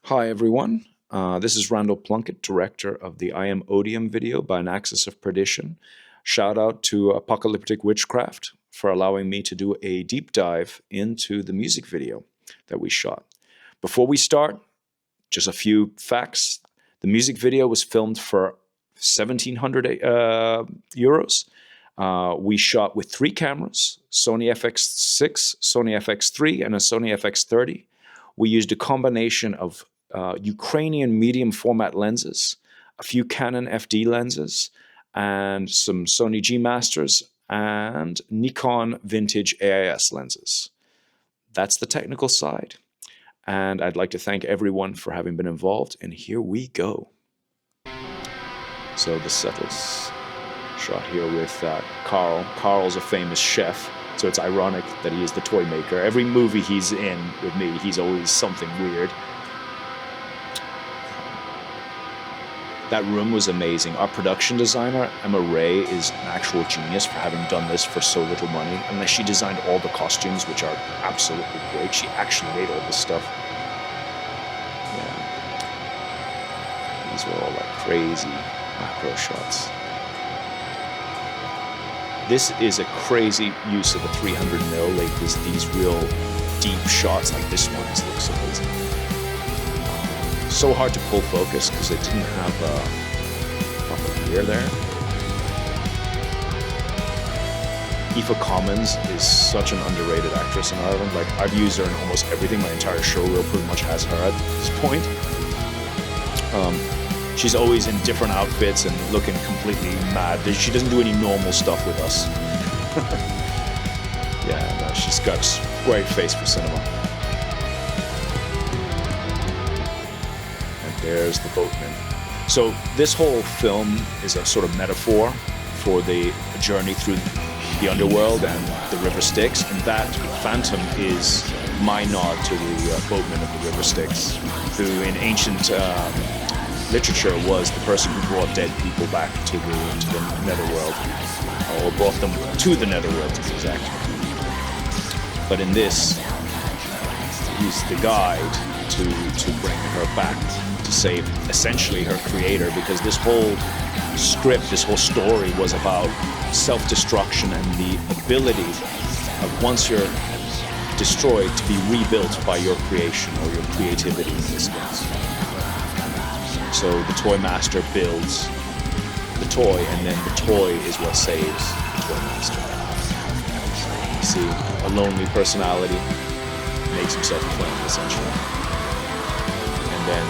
Hi everyone, this is Randall Plunkett, director of the I Am Odium video by an Axis of Perdition. Shout out to Apocalyptic Witchcraft for allowing me to do a deep dive into the music video that we shot. Before we start, just a few facts. The music video was filmed for 1,700 euros. We shot with 3 cameras, Sony FX6, Sony FX3, and a Sony FX30. We used a combination of Ukrainian medium format lenses, a few Canon FD lenses, and some Sony G Masters and Nikon vintage AIS lenses. That's the technical side. And I'd like to thank everyone for having been involved. And here we go. So the settles shot here with Carl. Carl's a famous chef, so it's ironic that he is the toy maker. Every movie he's in with me, he's always something weird. That room was amazing. Our production designer, Emma Ray, is an actual genius for having done this for so little money. Unless she designed all the costumes, which are absolutely great. She actually made all this stuff. Yeah. These were all like crazy macro shots. This is a crazy use of the 300mm, like these real deep shots like this one. This looks amazing. So hard to pull focus because it didn't have proper gear there. Aoife Commons is such an underrated actress in Ireland. Like, I've used her in almost everything. My entire show reel pretty much has her at this point. She's always in different outfits and looking completely mad. She doesn't do any normal stuff with us. Yeah, no, she's got a great face for cinema. And there's the boatman. So this whole film is a sort of metaphor for the journey through the underworld and the River Styx, and that phantom is my nod to the boatman of the River Styx, who in ancient literature was the person who brought dead people back to the netherworld, or brought them to the netherworld to be exact. But in this, he's the guide to bring her back, to save essentially her creator, because this whole script, this whole story was about self-destruction and the ability of, once you're destroyed, to be rebuilt by your creation or your creativity in this case. So the toy master builds the toy, and then the toy is what saves the toy master. You see, a lonely personality makes himself a flame, essentially. And then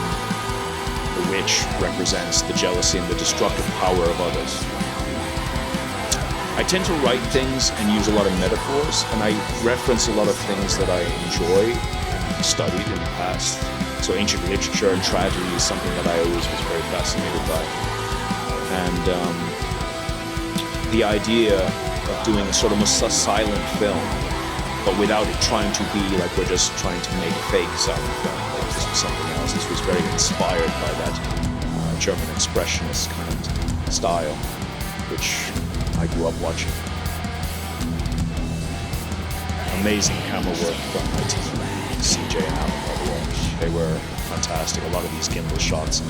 the witch represents the jealousy and the destructive power of others. I tend to write things and use a lot of metaphors, and I reference a lot of things that I enjoy and studied in the past. So ancient literature and tragedy is something that I always was very fascinated by. And the idea of doing a sort of a silent film, but without it trying to be like we're just trying to make a fake silent film. Like this was something else. This was very inspired by that German expressionist kind of style, which I grew up watching. Amazing camera work from my team, CJ and Alan, by the way. They were fantastic. A lot of these gimbal shots,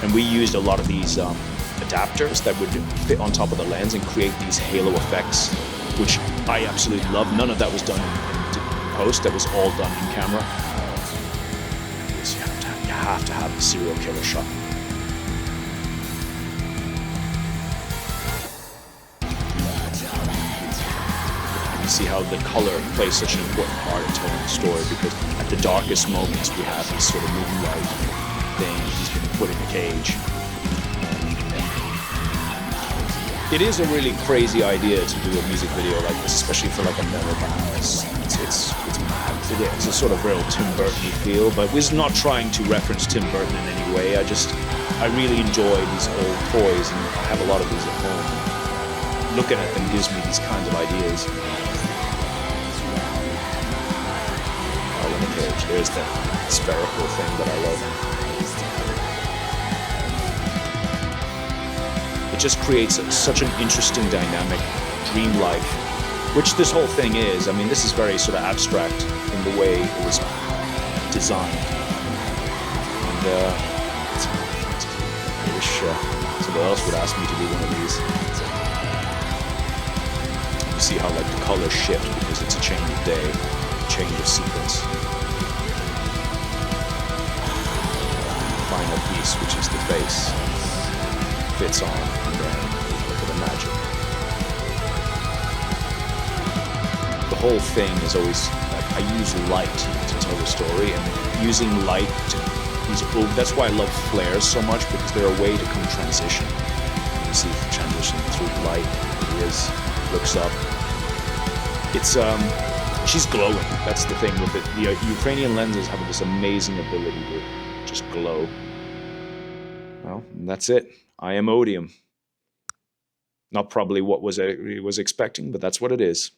and we used a lot of these adapters that would fit on top of the lens and create these halo effects, which I absolutely love. None of that was done in post. That was all done in camera. You have to have the serial killer shot. You see how the color plays such an important part in telling the story, because at the darkest moments we have this sort of moonlight thing. He's been put in a cage. It is a really crazy idea to do a music video like this, especially for like a metal band. It's mad. It is a sort of real Tim Burton feel, but we're not trying to reference Tim Burton in any way. I really enjoy these old toys, and I have a lot of these at home. Looking at them gives me these kinds of ideas. Oh, in the cage, there's that spherical thing that I love. It just creates such an interesting dynamic, dreamlike, which this whole thing is. I mean, this is very sort of abstract in the way it was designed. I wish someone else would ask me to do one of these. You see how like the colors shift because it's a change of day, a change of sequence. Final piece, which is the face, fits on, and then look at the magic. The whole thing is always like I use light to tell the story, and using light to that's why I love flares so much, because they're a way to kind of transition. You see the transition through light. He looks up. It's she's glowing. That's the thing with it. The Ukrainian lenses have this amazing ability to just glow. Well, that's it. I am Odium. Not probably what was I was expecting, but that's what it is.